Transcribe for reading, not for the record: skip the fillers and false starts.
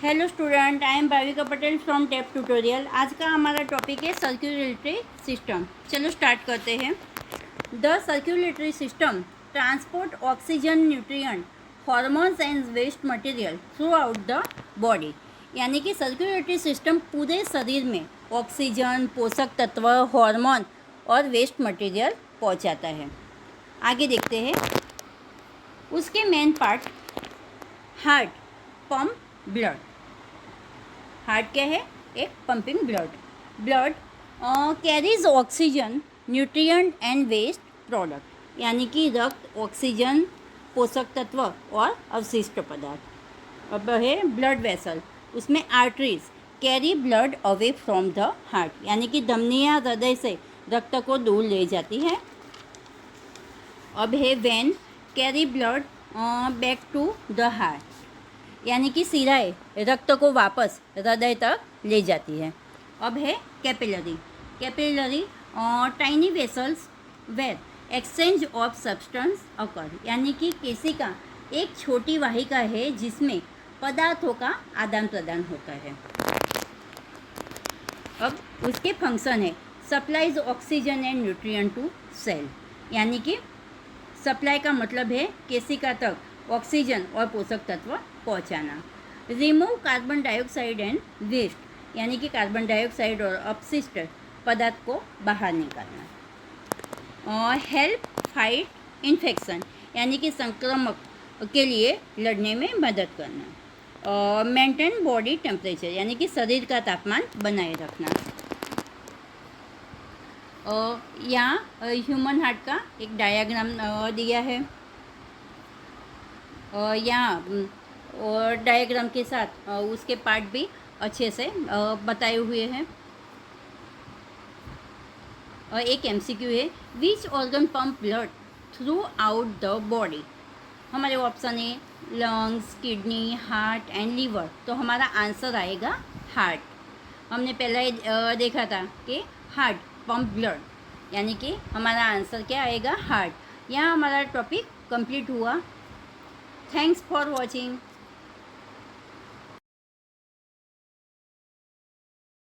Hello student, I am Bhavika Patel from tape tutorial. आज का हमारा टॉपिक है सर्कुलेटरी सिस्टम। चलो स्टार्ट करते हैं। The circulatory system transport oxygen, nutrient, hormones and waste material throughout the body. यानी कि सर्कुलेटरी सिस्टम पूरे शरीर में ऑक्सीजन, पोषक तत्व, हार्मोन और वेस्ट मटेरियल पहुंचाता है। आगे देखते हैं। उसके main part heart pump blood. Heart क्या है? एक pumping blood carries oxygen, nutrient and waste product. यानी कि रक्त, ऑक्सीजन, पोषक तत्व और अवशिष्ट पदार्थ। अब है ब्लड वेसल, उसमें arteries carry blood away from the heart. यानी कि धमनियाँ हृदय से रक्त को दूर ले जाती है। अब है vein carry blood back to the heart. यानी कि सिराएं रक्त को वापस हृदय तक ले जाती है। अब है capillary tiny vessels where exchange of substance occur. यानी कि केशिका एक छोटी वाहिका है जिसमें पदार्थों का आदान प्रदान होता है। अब उसके फंक्शन है supplies oxygen and nutrient to cell. यानी कि सप्लाई का मतलब है केशिका तक ऑक्सीजन और पोषक तत्व पहुंचाना। Remove carbon dioxide and waste. यानी कि कार्बन डाइऑक्साइड और अपशिष्ट पदार्थ को बाहर निकालना। और हेल्प फाइट इन्फेक्शन। यानी कि संक्रमक के लिए लड़ने में मदद करना। और मेंटेन बॉडी टेम्परेचर। यानी कि शरीर का तापमान बनाए रखना। यहाँ ह्यूमन हार्ट का एक डायग्राम दिया है। यहाँ और डायग्राम के साथ उसके पार्ट भी अच्छे से बताए हुए हैं। और एक एमसीक्यू है, which organ pump blood throughout the body. हमारे ऑप्शन है lungs, kidney, heart and liver. तो हमारा आंसर आएगा हार्ट। हमने पहले देखा था कि हार्ट पंप ब्लड, यानी कि हमारा आंसर क्या आएगा? हार्ट। यहाँ हमारा टॉपिक कंप्लीट हुआ। Thanks for watching.